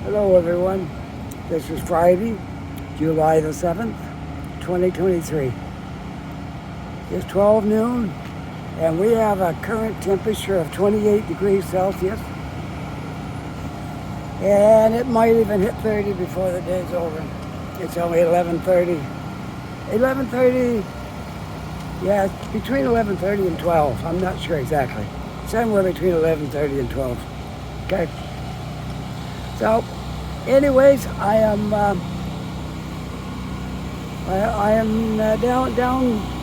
Hello everyone, this is Friday, July the 7th, 2023. It's 12 noon and we have a current temperature of 28 degrees Celsius, and it might even hit 30 before the day's over. It's only 11:30. 11:30, yeah, it's between 11:30 and 12. I'm not sure exactly. Somewhere between 11:30 and 12. Okay. So, anyways, I am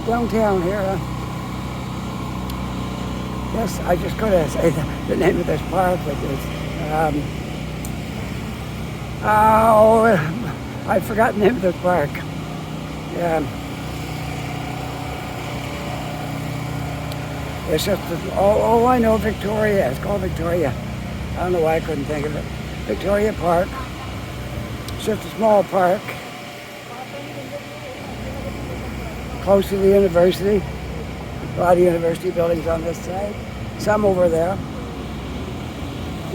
downtown here. Yes, I just gotta say the name of this park, which is I forgot the name of this park. It's just I know Victoria. It's called Victoria. I don't know why I couldn't think of it. Victoria Park. It's just a small park close to the university. A lot of university buildings on this side, some over there.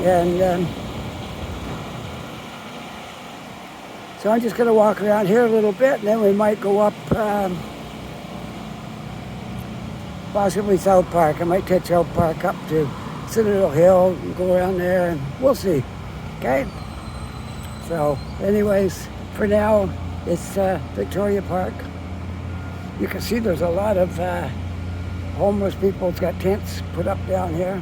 And so I'm just going to walk around here a little bit, and then we might go up possibly South Park. I might take South Park up to Citadel Hill and go around there, and we'll see. Okay? So, anyways, for now, it's Victoria Park. You can see there's a lot of homeless people. Got tents put up down here.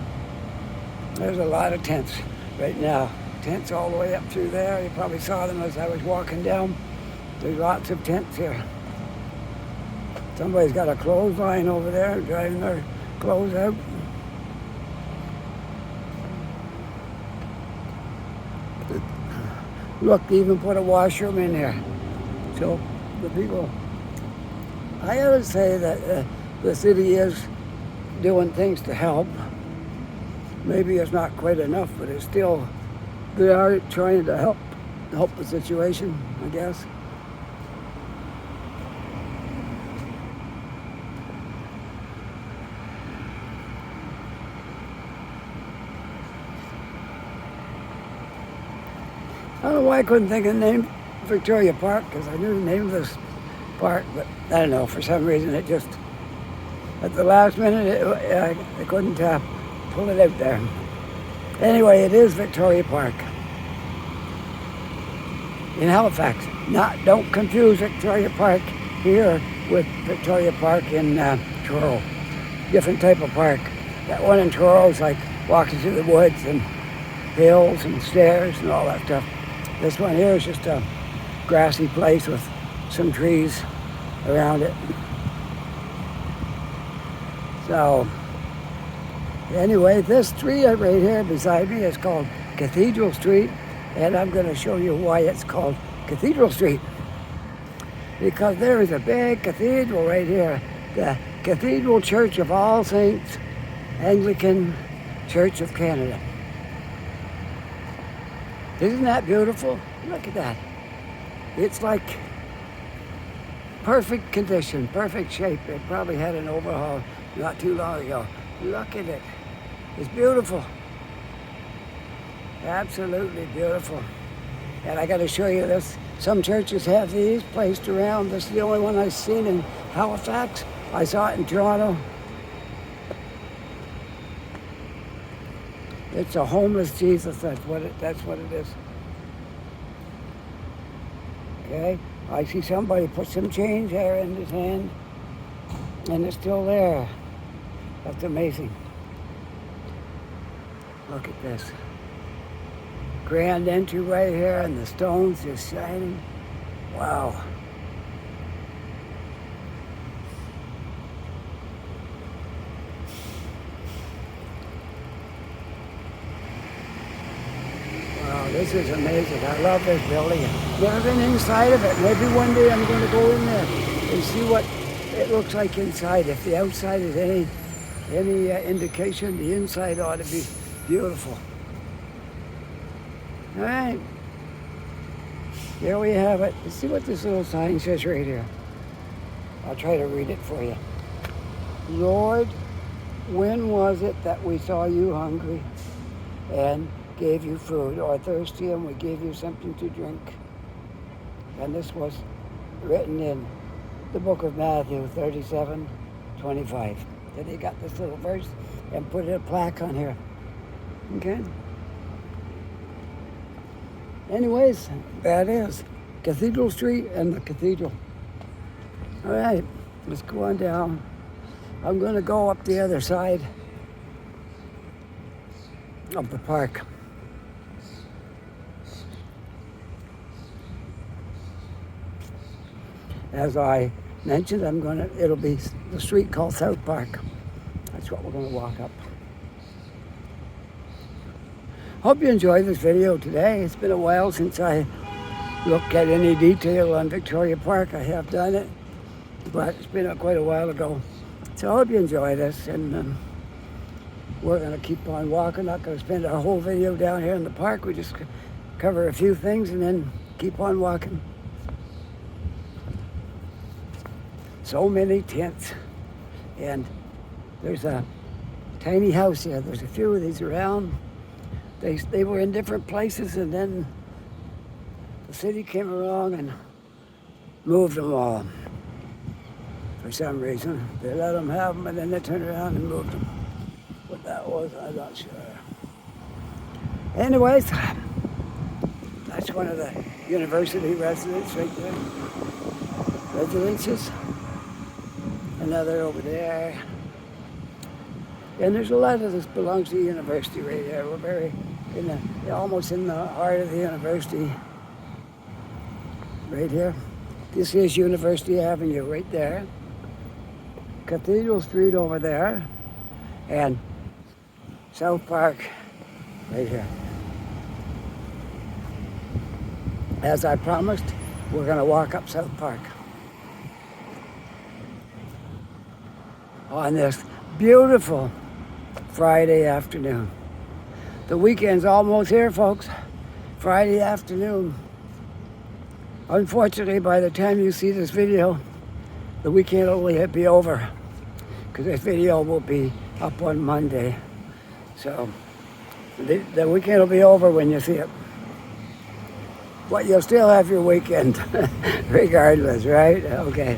There's a lot of tents right now. Tents all the way up through there. You probably saw them as I was walking down. There's lots of tents here. Somebody's got a clothesline over there, drying their clothes out. Look, they even put a washroom in there. So the people, I gotta say that the city is doing things to help. Maybe it's not quite enough, but it's still, they are trying to help the situation, I guess. I don't know why I couldn't think of the name Victoria Park, because I knew the name of this park, but I don't know, for some reason it just, at the last minute, I couldn't pull it out there. Anyway, it is Victoria Park in Halifax. Don't confuse Victoria Park here with Victoria Park in Truro. Different type of park. That one in Truro is like walking through the woods and hills and stairs and all that stuff. This one here is just a grassy place with some trees around it. So, anyway, this street right here beside me is called Cathedral Street, and I'm going to show you why it's called Cathedral Street. Because there is a big cathedral right here, the Cathedral Church of All Saints Anglican Church of Canada. Isn't that beautiful? Look at that. It's like perfect condition, perfect shape. It probably had an overhaul not too long ago. Look at it. It's beautiful. Absolutely beautiful. And I got to show you this. Some churches have these placed around. This is the only one I've seen in Halifax. I saw it in Toronto. It's a homeless Jesus. That's what it is. Okay. I see somebody put some change there in his hand, and it's still there. That's amazing. Look at this. Grand entry right here, and the stones just shining. Wow. This is amazing. I love this building. Never been inside of it. Maybe one day I'm going to go in there and see what it looks like inside. If the outside is any indication, the inside ought to be beautiful. All right. There we have it. Let's see what this little sign says right here. I'll try to read it for you. Lord, when was it that we saw you hungry and gave you food, or thirsty and we gave you something to drink. And this was written in the book of Matthew 37:25. Then he got this little verse and put a plaque on here. Okay? Anyways, that is Cathedral Street and the Cathedral. All right, let's go on down. I'm going to go up the other side of the park. As I mentioned, it'll be the street called South Park. That's what we're going to walk up. Hope you enjoyed this video today. It's been a while since I looked at any detail on Victoria Park. I have done it, but it's been quite a while ago. So I hope you enjoy this, and we're going to keep on walking. Not going to spend our whole video down here in the park. We just cover a few things and then keep on walking. So many tents, and there's a tiny house here. There's a few of these around. They were in different places, and then the city came along and moved them all. For some reason, they let them have them, and then they turned around and moved them. What that was, I'm not sure. Anyways, that's one of the university residents right there. Residences. Another over there. And there's a lot of this belongs to the university right there. We're very almost in the heart of the university right here. This is University Avenue right there. Cathedral Street over there. And South Park right here. As I promised, we're going to walk up South Park on this beautiful Friday afternoon. The weekend's almost here, folks. Friday afternoon. Unfortunately, by the time you see this video, the weekend will be over, because this video will be up on Monday. So the weekend will be over when you see it. But you'll still have your weekend, regardless, right? Okay.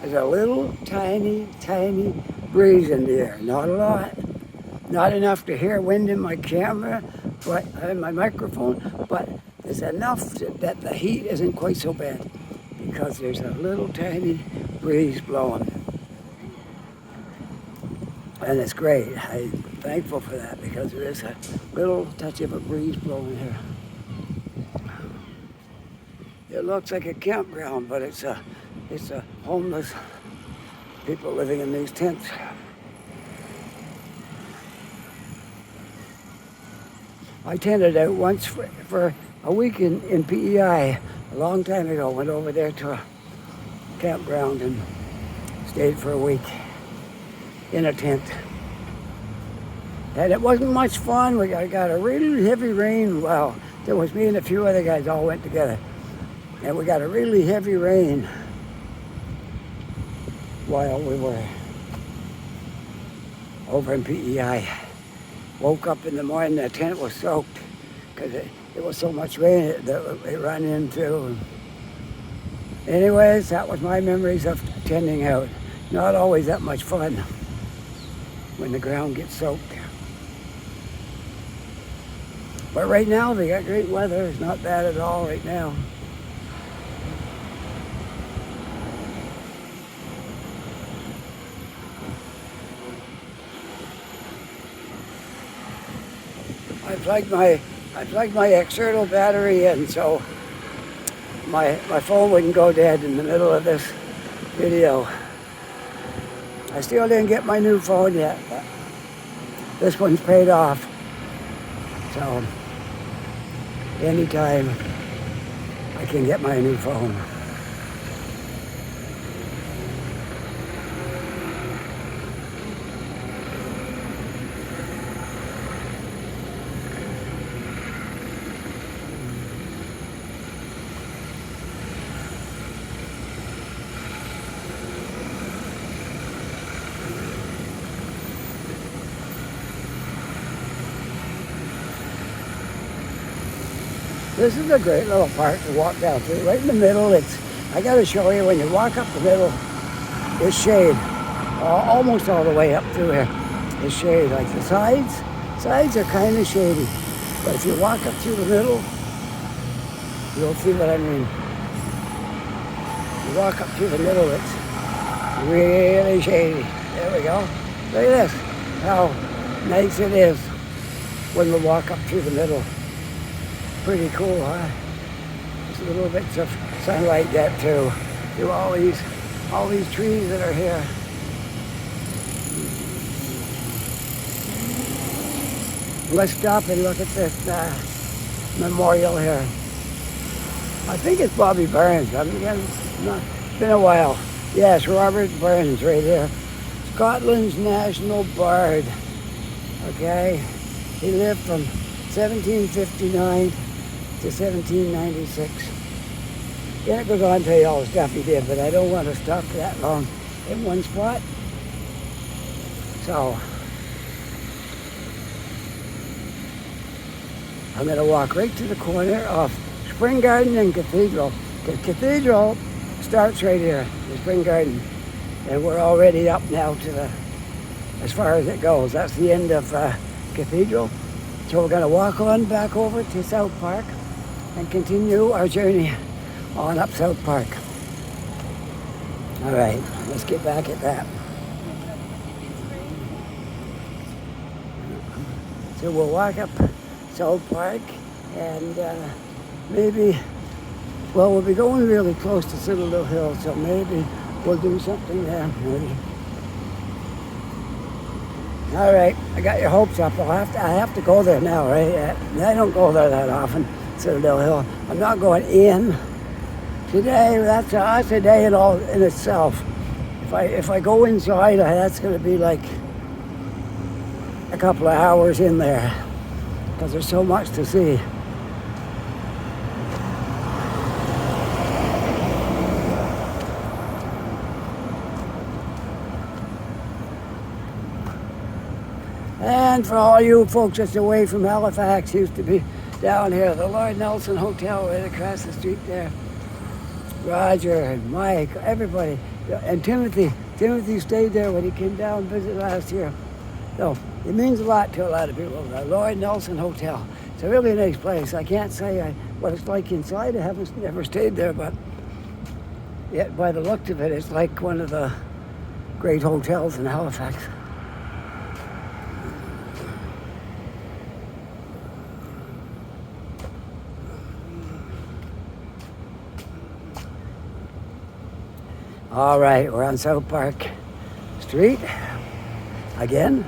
There's a little tiny breeze in the air. Not a lot. Not enough to hear wind in my camera, but in my microphone, but there's enough that the heat isn't quite so bad, because there's a little tiny breeze blowing. And it's great. I'm thankful for that, because there is a little touch of a breeze blowing here. It looks like a campground, but it's a homeless people living in these tents. I tented out once for a week in PEI a long time ago. Went over there to a campground and stayed for a week in a tent. And it wasn't much fun. We got a really heavy rain. Well, there was me and a few other guys all went together. And we got a really heavy rain while we were over in PEI. Woke up in the morning, the tent was soaked, because it was so much rain that it ran into. Anyways, that was my memories of tending out. Not always that much fun when the ground gets soaked. But right now, they got great weather. It's not bad at all right now. I plugged my external battery in, so my phone wouldn't go dead in the middle of this video. I still didn't get my new phone yet, but this one's paid off. So anytime I can get my new phone. This is a great little park to walk down through. Right in the middle, I got to show you, when you walk up the middle, it's shade. Almost all the way up through here is shade. Like the sides are kind of shady. But if you walk up through the middle, you'll see what I mean. You walk up through the middle, it's really shady. There we go. Look at this, how nice it is when we walk up through the middle. Pretty cool, huh? There's a little bits of sunlight get through all these trees that are here. Let's stop and look at this memorial here. I think it's Bobby Burns. It's been a while. Yes, Robert Burns right here. Scotland's national bard. Okay? He lived from 1759 to 1796. Then it goes on to tell you all the stuff he did, but I don't want to stop that long in one spot. So, I'm going to walk right to the corner of Spring Garden and Cathedral. The Cathedral starts right here, the Spring Garden. And we're already up now to as far as it goes. That's the end of Cathedral. So we're going to walk on back over to South Park and continue our journey on up South Park. All right, let's get back at that. So we'll walk up South Park and we'll be going really close to Citadel Hill, so maybe we'll do something there. Maybe. All right, I got your hopes up. I have to go there now, right? I don't go there that often, Citadel Hill. I'm not going in today. That's a day in itself. If I go inside, that's going to be like a couple of hours in there because there's so much to see. And for all you folks that's away from Halifax, used to be down here, the Lord Nelson Hotel right across the street there. Roger and Mike, everybody. And Timothy stayed there when he came down and visited last year. So it means a lot to a lot of people. The Lord Nelson Hotel. It's a really nice place. I can't say what it's like inside. I never stayed there, but yet by the look of it, it's like one of the great hotels in Halifax. All right, we're on South Park Street again,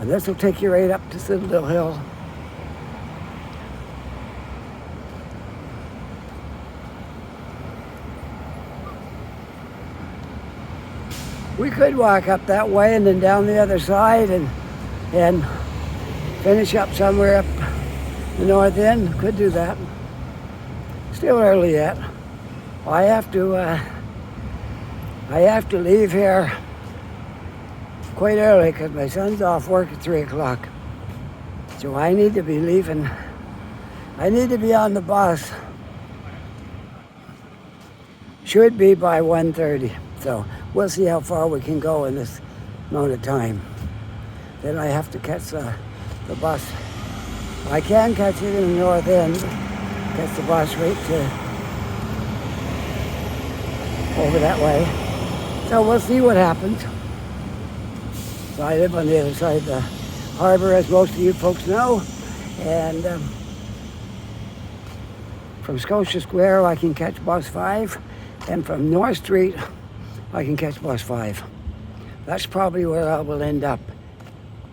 and this will take you right up to Citadel Hill. We could walk up that way and then down the other side and finish up somewhere up the north end. Could do that. Still early yet. I have to leave here quite early because my son's off work at 3 o'clock. So I need to be leaving. I need to be on the bus. Should be by 1:30. So we'll see how far we can go in this amount of time. Then I have to catch the bus. I can catch it in the north end. Catch the bus right to over that way. So we'll see what happens. So I live on the other side of the harbor, as most of you folks know. And from Scotia Square, I can catch bus 5. And from North Street, I can catch bus 5. That's probably where I will end up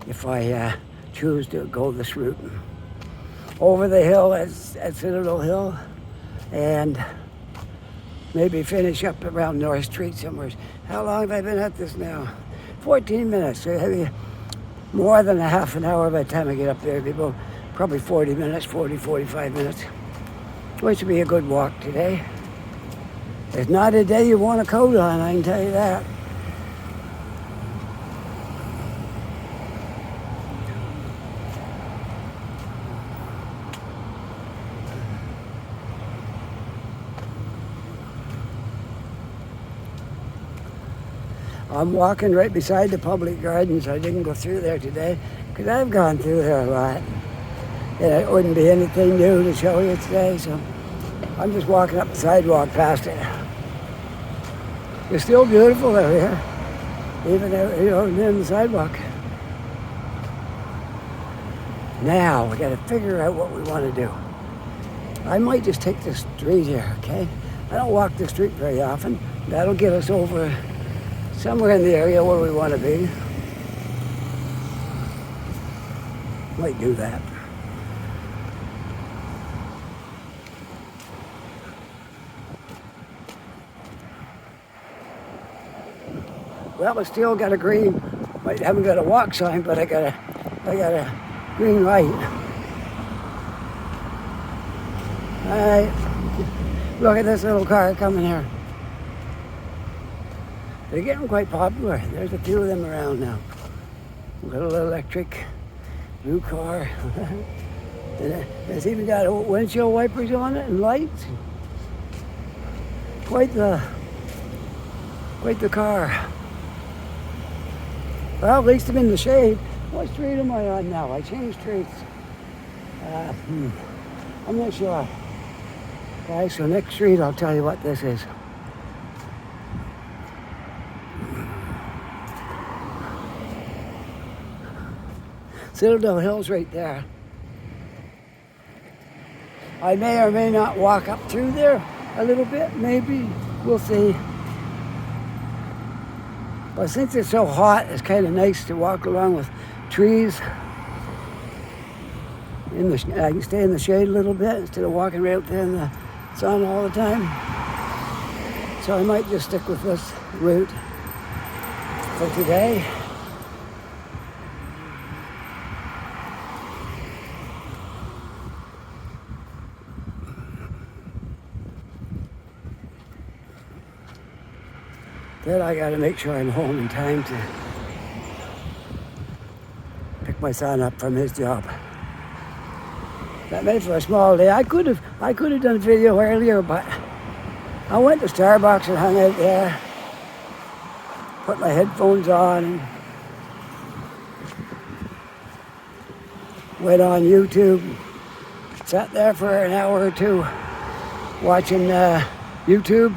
if I choose to go this route. Over the hill at Citadel Hill, and maybe finish up around North Street somewhere. How long have I been at this now? 14 minutes. So maybe more than a half an hour by the time I get up there. People, probably 40 minutes, 45 minutes. Which would be a good walk today. It's not a day you want a coat on, I can tell you that. I'm walking right beside the public gardens. I didn't go through there today because I've gone through there a lot. And it wouldn't be anything new to show you today, so I'm just walking up the sidewalk past it. It's still beautiful out here, even in the sidewalk. Now we got to figure out what we want to do. I might just take this street here, okay? I don't walk the street very often. That'll get us over somewhere in the area where we want to be. Might do that. Well, I still got a green. I haven't got a walk sign, but I got a green light. All right. Look at this little car coming here. They're getting quite popular. There's a few of them around now. Little electric blue car. It's even got windshield wipers on it and lights. Quite the car. Well, at least I'm in the shade. What street am I on now? I changed streets. I'm not sure. Okay, so next street I'll tell you what this is. Citadel Hill's right there. I may or may not walk up through there a little bit, maybe. We'll see. But since it's so hot, it's kind of nice to walk along with trees. I can stay in the shade a little bit instead of walking right out there in the sun all the time. So I might just stick with this route for today. Then I got to make sure I'm home in time to pick my son up from his job. That made for a small day. I could have done a video earlier, but I went to Starbucks and hung out there, put my headphones on, and went on YouTube. Sat there for an hour or two watching YouTube.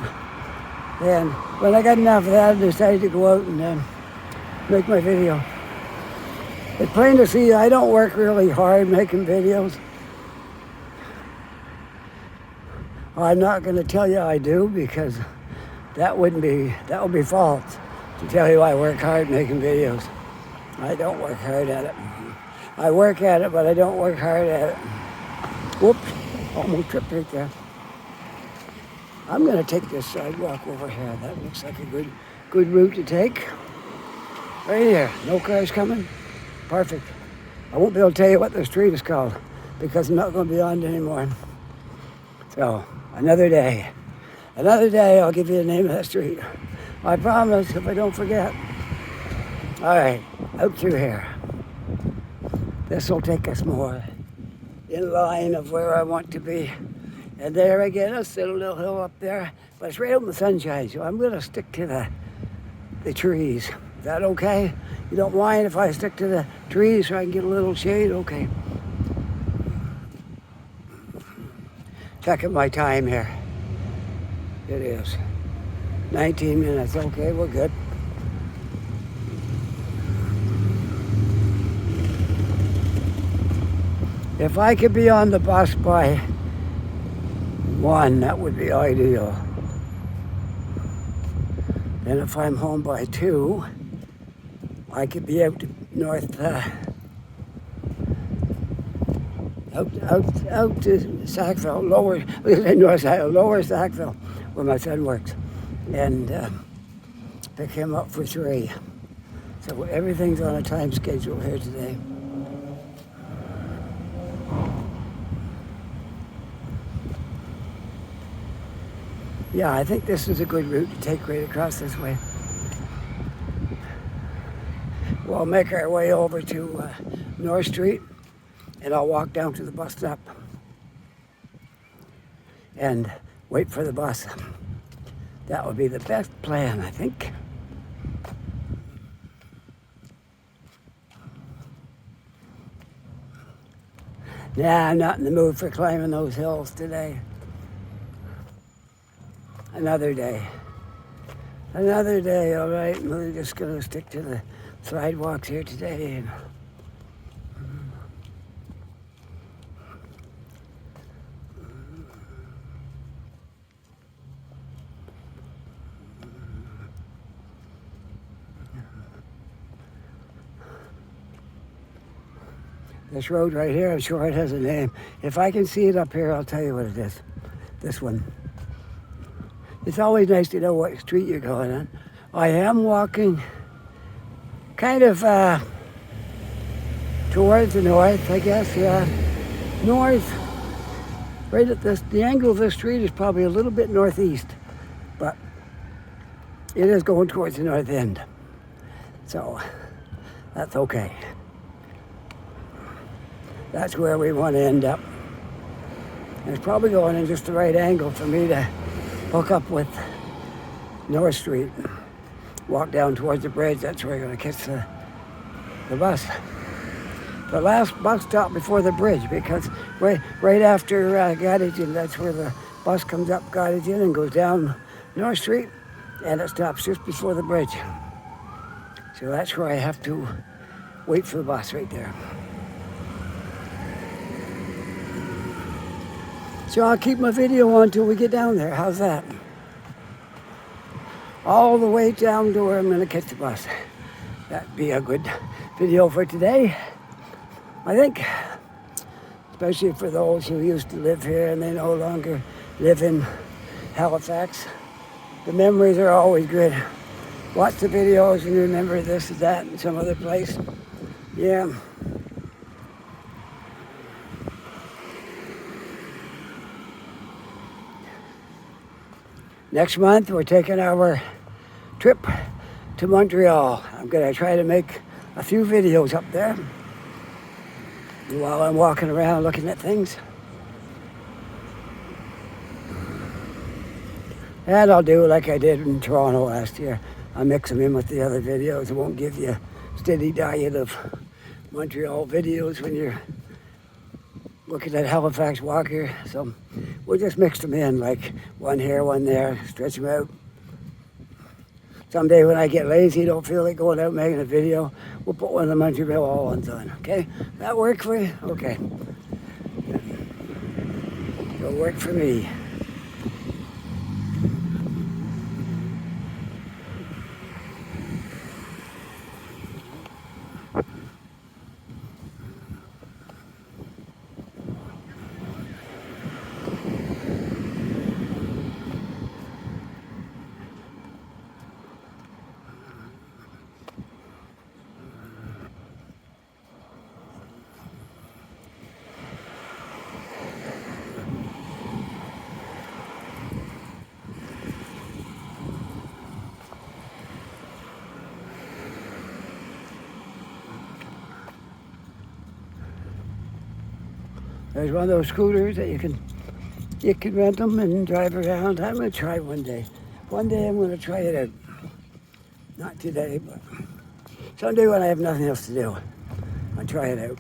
And when I got enough of that, I decided to go out and make my video. It's plain to see I don't work really hard making videos. I'm not going to tell you I do, because that would be false to tell you I work hard making videos. I don't work hard at it. I work at it, but I don't work hard at it. Whoops, almost tripped right there. I'm going to take this sidewalk over here. That looks like a good route to take. Right here, no cars coming. Perfect. I won't be able to tell you what the street is called because I'm not going to be on it anymore. So, another day. Another day, I'll give you the name of that street. I promise, if I don't forget. All right, out through here. This will take us more in line of where I want to be. And there again, a little hill up there, but it's right out in the sunshine, so I'm going to stick to the trees. Is that okay? You don't mind if I stick to the trees so I can get a little shade? Okay. Checking my time here. It is 19 minutes. Okay, we're good. If I could be on the bus by 1, that would be ideal. Then if I'm home by 2, I could be out to out to Sackville, lower Sackville, where my son works, and pick him up for 3. So everything's on a time schedule here today. Yeah, I think this is a good route to take right across this way. We'll make our way over to North Street, and I'll walk down to the bus stop and wait for the bus. That would be the best plan, I think. Nah, I'm not in the mood for climbing those hills today. Another day. Another day, all right. We're just going to stick to the sidewalks here today. This road right here, I'm sure it has a name. If I can see it up here, I'll tell you what it is. This one. It's always nice to know what street you're going on. I am walking kind of towards the north, I guess, yeah. North. Right at this, the angle of this street is probably a little bit northeast, but it is going towards the north end. So, that's okay. That's where we want to end up. And it's probably going in just the right angle for me to hook up with North Street, walk down towards the bridge. That's where we're going to catch the bus. The last bus stop before the bridge, because right after Gottingen, that's where the bus comes up Gottingen and goes down North Street, and it stops just before the bridge. So that's where I have to wait for the bus right there. So I'll keep my video on until we get down there. How's that? All the way down to where I'm going to catch the bus. That'd be a good video for today, I think. Especially for those who used to live here and they no longer live in Halifax. The memories are always good. Watch the videos and remember this and that in some other place. Yeah. Next month, we're taking our trip to Montreal. I'm going to try to make a few videos up there while I'm walking around looking at things. And I'll do like I did in Toronto last year. I'll mix them in with the other videos. I won't give you a steady diet of Montreal videos when you're looking at Halifax Walker. So we'll just mix them in, like one here, one there, stretch them out. Someday when I get lazy, don't feel like going out making a video, we'll put one of the Montreal ones on, okay? That work for you? Okay. It'll work for me. There's one of those scooters that you can rent them and drive around. I'm going to try one day. One day I'm going to try it out. Not today, but someday when I have nothing else to do, I'll try it out.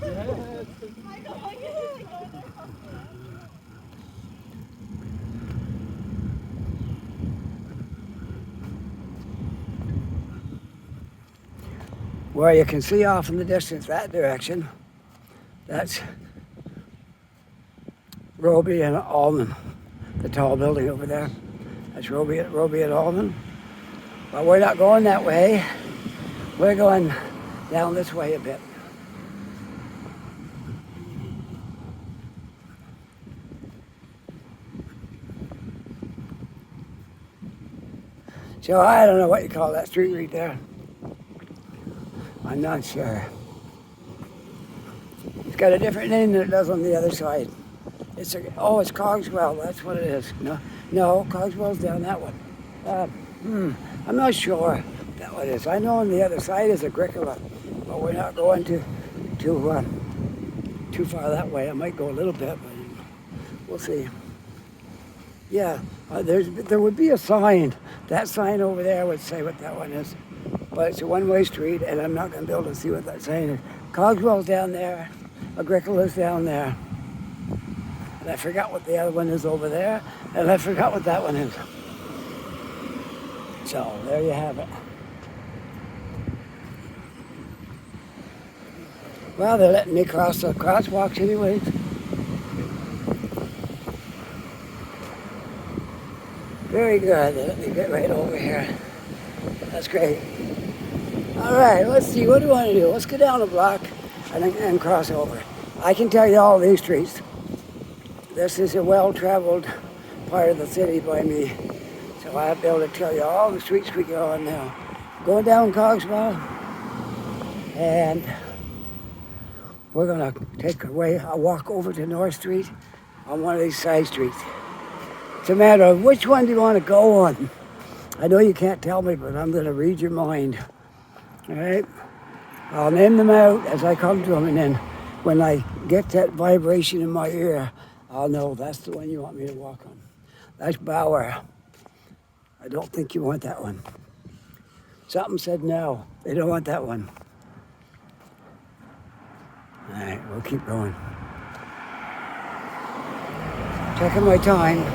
Really? Where you can see off in the distance that direction, that's Roby and Allman, the tall building over there. That's Roby and Allman. But we're not going that way. We're going down this way a bit. So I don't know what you call that street right there. I'm not sure. It's got a different name than it does on the other side. It's Cogswell. That's what it is. No, Cogswell's down that one. I'm not sure. that one is. I know on the other side is Agricola, but we're not going too far that way. I might go a little bit, but we'll see. Yeah, there would be a sign. That sign over there would say what that one is. But it's a one-way street, and I'm not going to be able to see what that sign is. Cogswell's down there. Agricola's down there. And I forgot what the other one is over there. And I forgot what that one is. So, there you have it. Well, they're letting me cross the crosswalks anyways. Very good. They let me get right over here. That's great. All right, let's see. What do you want to do? Let's go down the block and cross over. I can tell you all these streets. This is a well-traveled part of the city by me. So I'll be able to tell you all the streets we go on now. Going down Cogswell, and we're going to take a walk over to North Street on one of these side streets. It's a matter of which one do you want to go on. I know you can't tell me, but I'm going to read your mind. All right? I'll name them out as I come to them, and then when I get that vibration in my ear, I'll know that's the one you want me to walk on. That's Bauer. I don't think you want that one. Something said no. They don't want that one. All right, we'll keep going. Checking my time.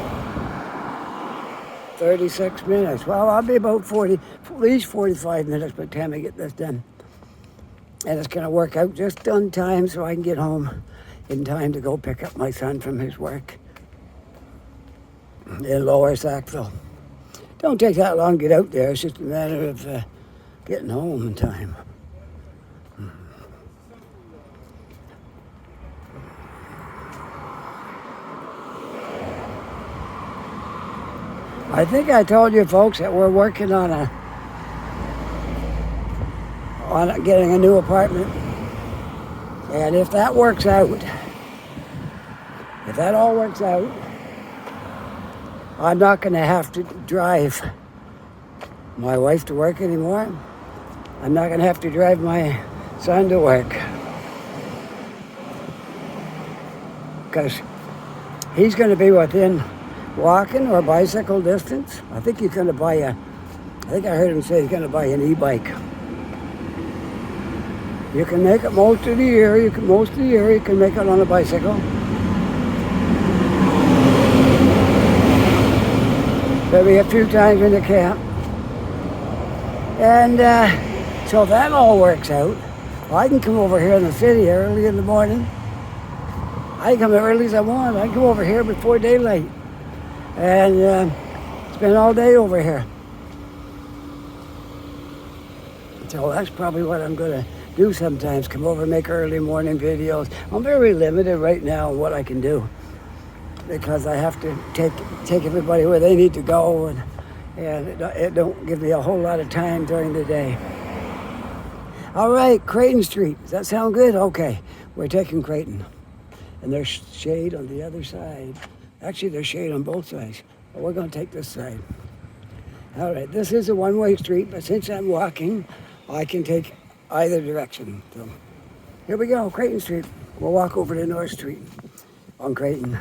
36 minutes. Well, I'll be about 40, at least 45 minutes by the time I get this done. And it's going to work out just on time so I can get home in time to go pick up my son from his work in Lower Sackville. Don't take that long to get out there. It's just a matter of getting home in time. I think I told you folks that we're working on getting a new apartment. And if that works out, if that all works out, I'm not going to have to drive my wife to work anymore. I'm not going to have to drive my son to work. Because he's going to be within walking or bicycle distance. I think he's going to buy I think I heard him say he's going to buy an e-bike. You can make it most of the year. You can make it on a bicycle. Maybe a few times in the camp. And so if that all works out, I can come over here in the city early in the morning. I can come as early as I want. I can come over here before daylight and spend all day over here. So that's probably what I'm going to do sometimes, come over and make early morning videos. I'm very limited right now on what I can do because I have to take everybody where they need to go, and it don't give me a whole lot of time during the day. All right, Creighton Street. Does that sound good? Okay, we're taking Creighton. And there's shade on the other side. Actually, there's shade on both sides, but we're going to take this side. All right, this is a one-way street, but since I'm walking, I can take either direction. So here we go, Creighton Street. We'll walk over to North Street on Creighton.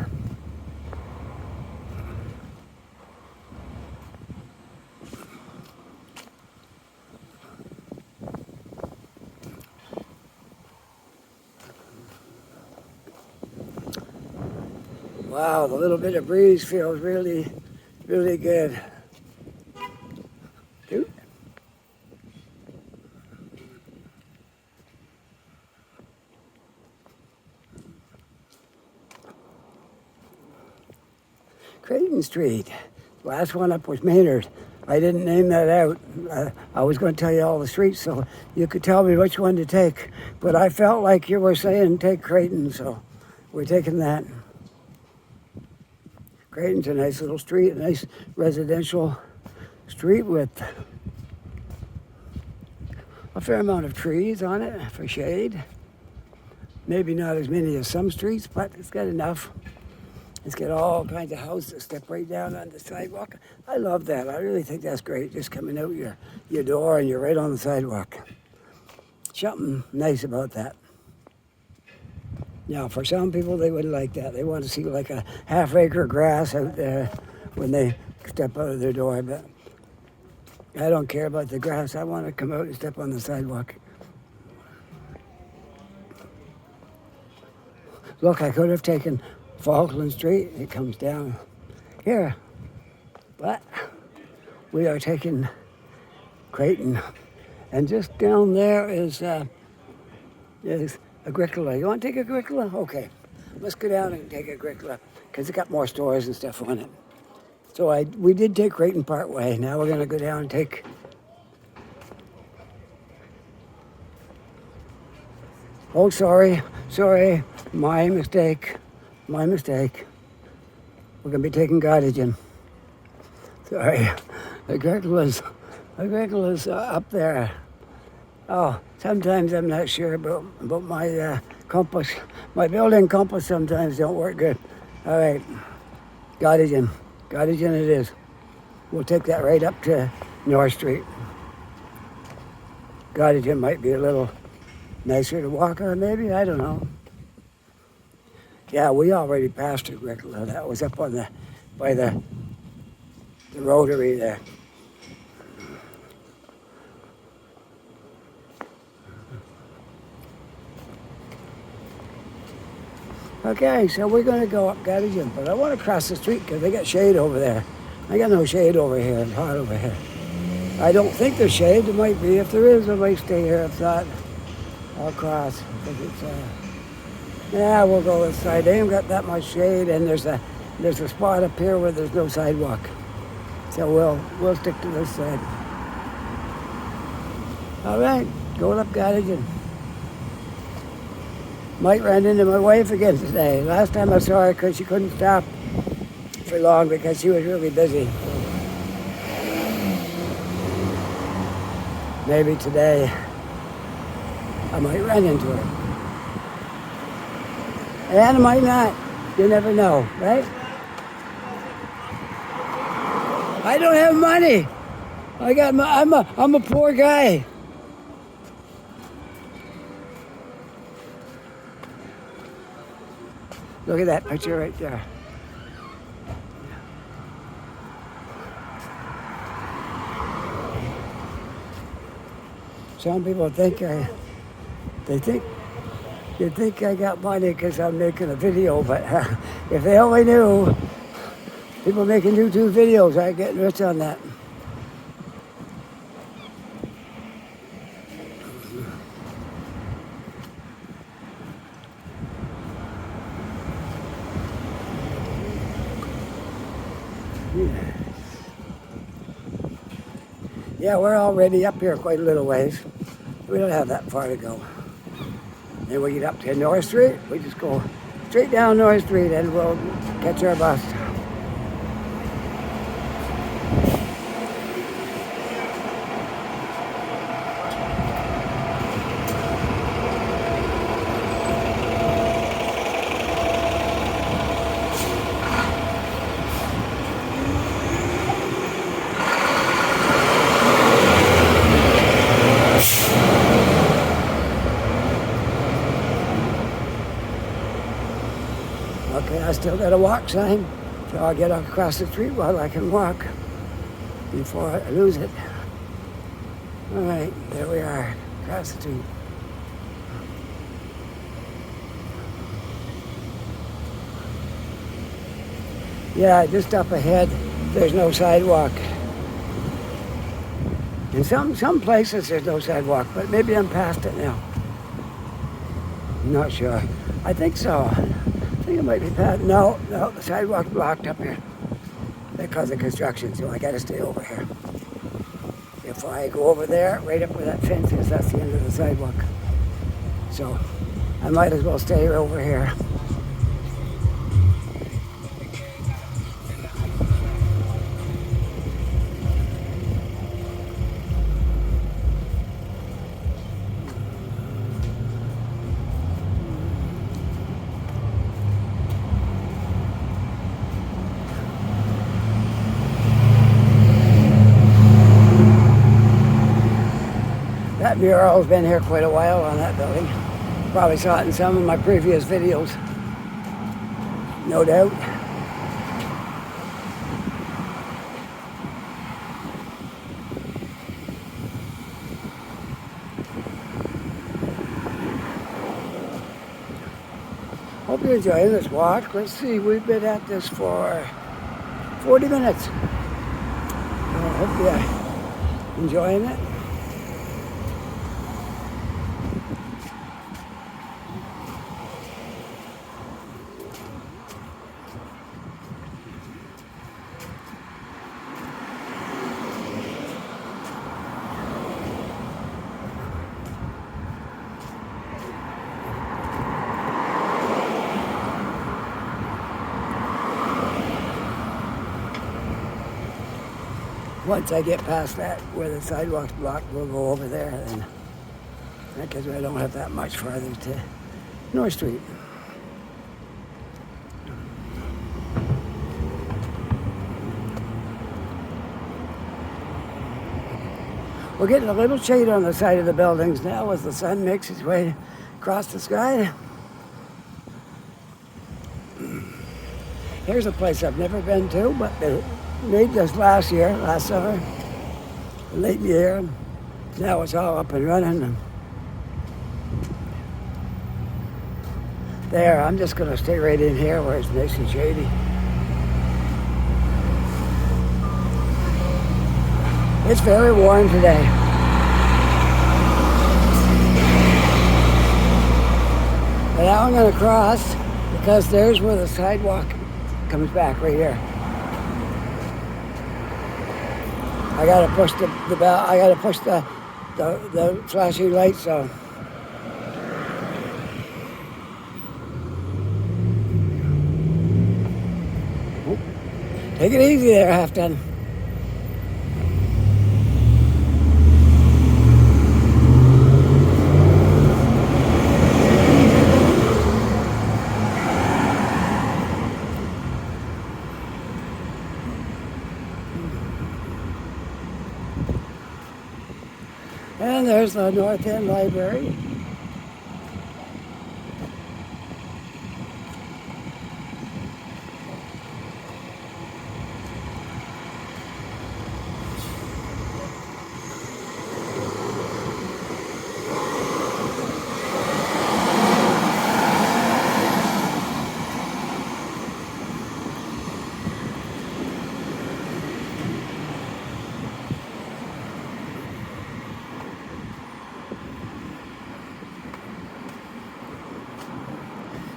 Wow, the little bit of breeze feels really, really good. Dude. Creighton Street. Last one up was Maynard. I didn't name that out. I was going to tell you all the streets so you could tell me which one to take. But I felt like you were saying take Creighton, so we're taking that. Creighton's a nice little street, a nice residential street with a fair amount of trees on it for shade. Maybe not as many as some streets, but it's got enough. It's got all kinds of houses that step right down on the sidewalk. I love that. I really think that's great. Just coming out your door and you're right on the sidewalk. Something nice about that. Now, for some people, they wouldn't like that. They want to see like a half-acre grass out there when they step out of their door. But I don't care about the grass. I want to come out and step on the sidewalk. Look, I could have taken Falkland Street. It comes down here. But we are taking Creighton. And just down there is Agricola. You want to take Agricola? Okay. Let's go down and take Agricola because it got more stores and stuff on it. So we did take Creighton part way. Now we're going to go down and take... Oh, sorry. My mistake. We're going to be taking Gottingen. Sorry. Agricola's up there. Oh, sometimes I'm not sure about my compass. My building compass sometimes don't work good. All right, Gottingen it is. We'll take that right up to North Street. Gottingen might be a little nicer to walk on, maybe, I don't know. Yeah, we already passed Agricola. That was up on by the rotary there. Okay, so we're going to go up Gottingen, but I want to cross the street because they got shade over there. I got no shade over here. It's hot over here. I don't think there's shade. There might be. If there is, I might stay here. If not, I'll cross. Because yeah, we'll go this side. They ain't got that much shade, and there's a spot up here where there's no sidewalk. So we'll stick to this side. All right, going up Gottingen. Might run into my wife again today. Last time I saw her because she couldn't stop for long because she was really busy. Maybe today I might run into her. And I might not. You never know, right? I don't have money. I'm a poor guy. Look at that picture right there. Some people think they think I got money because I'm making a video, but if they only knew, people making YouTube videos are getting rich on that. Yeah, we're already up here quite a little ways. We don't have that far to go. Then we get up to North Street. We just go straight down North Street and we'll catch our bus. Okay, I still got a walk sign, so I'll get across the street while I can walk before I lose it. All right, there we are, across the street. Yeah, just up ahead, there's no sidewalk. In some places there's no sidewalk, but maybe I'm past it now. I'm not sure. I think so. I think it might be past. No, the sidewalk's blocked up here because of construction, so I gotta stay over here. If I go over there, right up where that fence is, that's the end of the sidewalk. So I might as well stay over here. mural's been here quite a while on that building. Probably saw it in some of my previous videos, no doubt. Hope you're enjoying this walk. Let's see, we've been at this for 40 minutes. I hope you're enjoying it. Once I get past that, where the sidewalk's blocked, we'll go over there then. Because I don't have that much farther to North Street. We're getting a little shade on the side of the buildings now as the sun makes its way across the sky. Here's a place I've never been to, but they made this last summer, late in the year. Now it's all up and running. And there, I'm just going to stay right in here where it's nice and shady. It's very warm today. But now I'm going to cross because there's where the sidewalk comes back right here. I gotta push the bell. I gotta push the flashing light. So take it easy there, Halfton. And there's the North End Library.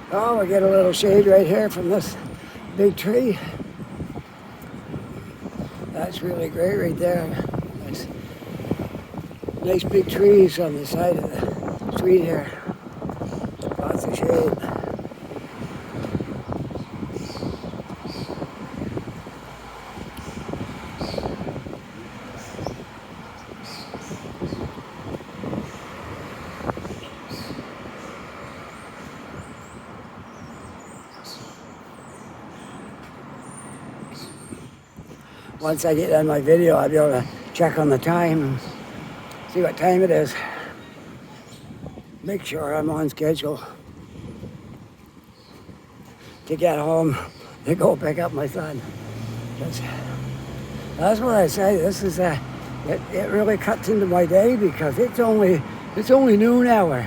Oh, we get a little shade right here from this big tree. That's really great right there. Nice big trees on the side of the street here. Lots of shade. Once I get done my video, I'll be able to check on the time and see what time it is. Make sure I'm on schedule to get home to go pick up my son. That's what I say. This is it really cuts into my day because it's only noon hour,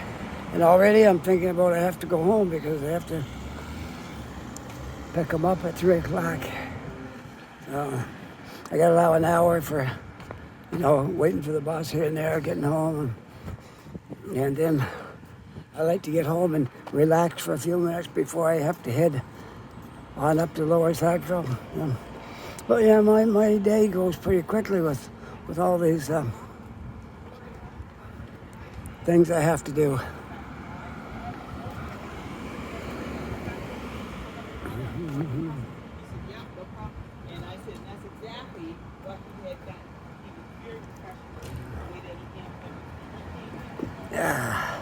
and already I'm thinking about I have to go home because I have to pick him up at 3 o'clock. So I got to allow an hour for, waiting for the bus here and there, getting home. And then I like to get home and relax for a few minutes before I have to head on up to Lower Cathedral. But yeah, my day goes pretty quickly with all these things I have to do. Yeah,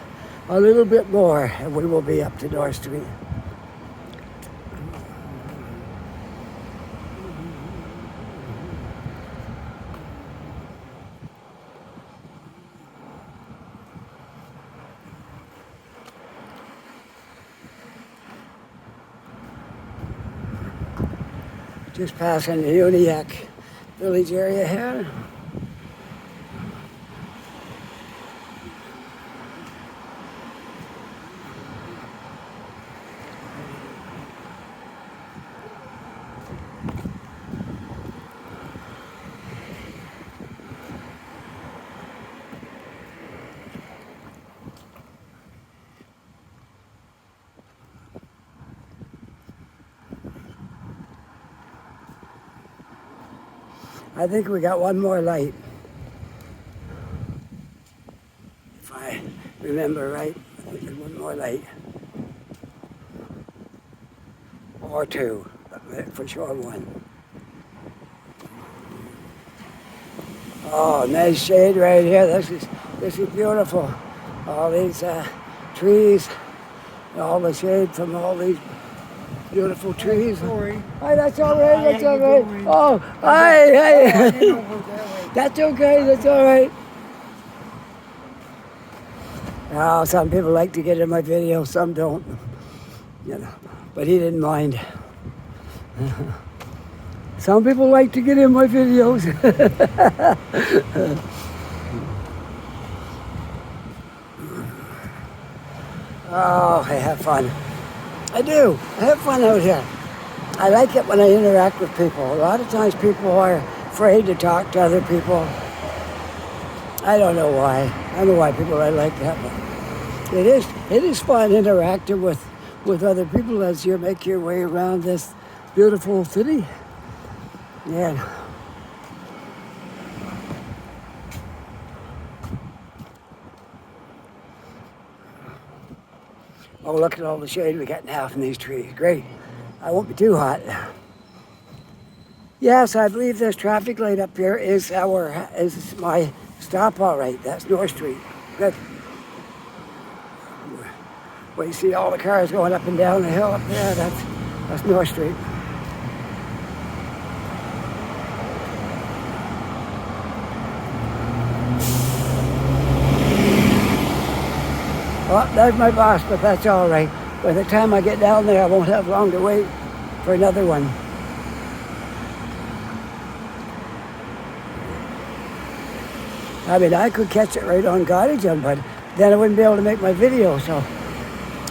a little bit more and we will be up to North Street. Just passing the Uniac Village area here. I think we got one more light. If I remember right, I think there's one more light. Or two, but for sure one. Oh, nice shade right here. This is beautiful. All these trees, all the shade from all these beautiful trees. Sorry. Hi, that's all right, that's Hi, all how you right. doing? Oh, hi, I hey. didn't know it was that way. That's okay, that's all right. Oh, some people like to get in my video, some don't. You know, but he didn't mind. Some people like to get in my videos. Oh, I have fun. I do. I have fun out here. I like it when I interact with people. A lot of times people are afraid to talk to other people. I don't know why. I don't know why people are like that, but it is fun interacting with other people as you make your way around this beautiful city. Yeah. Oh, look at all the shade we got now from these trees. Great. I won't be too hot. Yes, I believe this traffic light up here is my stop. All right, that's North Street. Good. Well, you see all the cars going up and down the hill up there. That's North Street. Well, there's my boss, but that's all right. By the time I get down there, I won't have long to wait for another one. I mean, I could catch it right on Gottingen, but then I wouldn't be able to make my video, so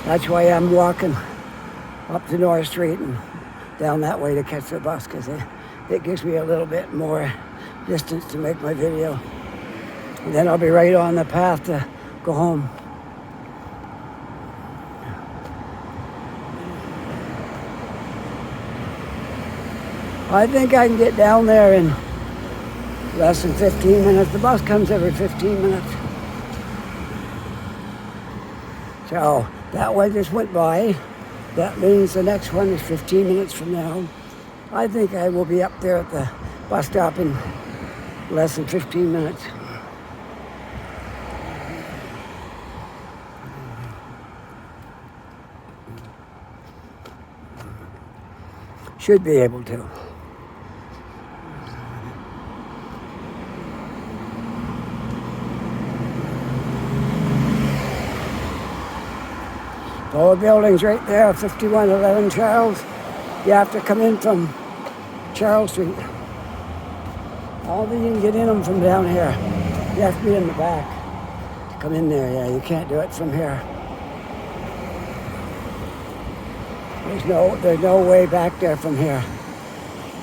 that's why I'm walking up to North Street and down that way to catch the bus, because it gives me a little bit more distance to make my video. And then I'll be right on the path to go home. I think I can get down there in less than 15 minutes. The bus comes every 15 minutes. So that one just went by. That means the next one is 15 minutes from now. I think I will be up there at the bus stop in less than 15 minutes. Should be able to. The old building's right there, 5111 Charles. You have to come in from Charles Street. I don't think you can get in them from down here. You have to be in the back to come in there. Yeah, you can't do it from here. There's no way back there from here.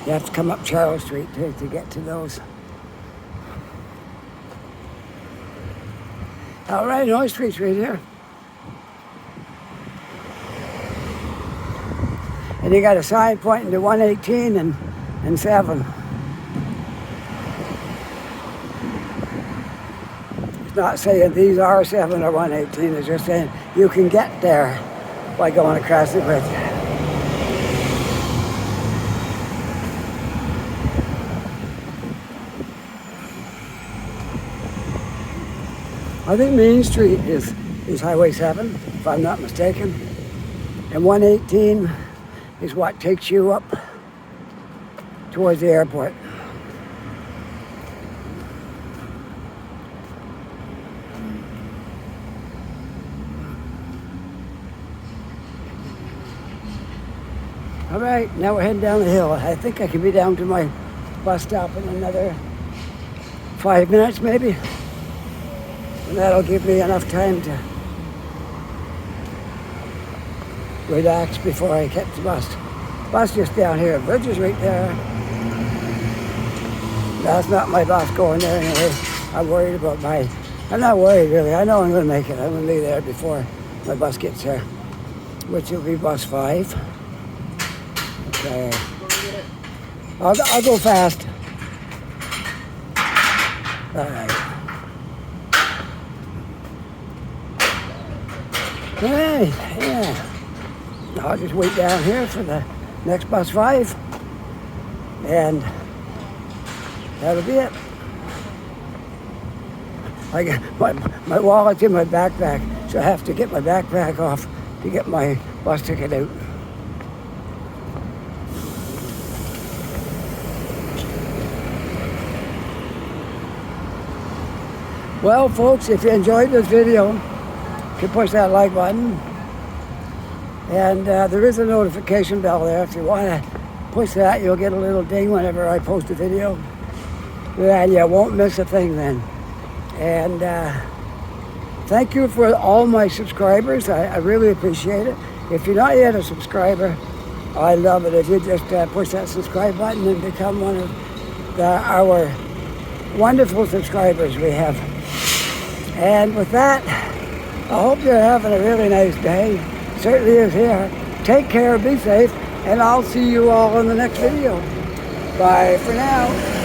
You have to come up Charles Street to get to those. All right, North Street's right here. And you got a sign pointing to 118 and 7. It's not saying these are 7 or 118. It's just saying you can get there by going across the bridge. I think Main Street is Highway 7, if I'm not mistaken. And 118 is what takes you up towards the airport. All right, now we're heading down the hill. I think I can be down to my bus stop in another 5 minutes maybe. And that'll give me enough time to relax before I catch the bus. Bus just down here. Bridge is right there. That's not my bus going there anyway. I'm worried about I'm not worried really. I know I'm going to make it. I'm going to be there before my bus gets here, which will be bus 5. Okay. I'll go fast. All right. Hey, yeah. I'll just wait down here for the next bus 5, and that'll be it. I got my wallet's in my backpack, so I have to get my backpack off to get my bus ticket out. Well, folks, if you enjoyed this video, you can push that like button. And there is a notification bell there. If you want to push that, you'll get a little ding whenever I post a video. And you won't miss a thing then. And thank you for all my subscribers. I really appreciate it. If you're not yet a subscriber, I love it if you just push that subscribe button and become one of our wonderful subscribers we have. And with that, I hope you're having a really nice day. Certainly is here. Take care, be safe, and I'll see you all in the next video. Bye for now.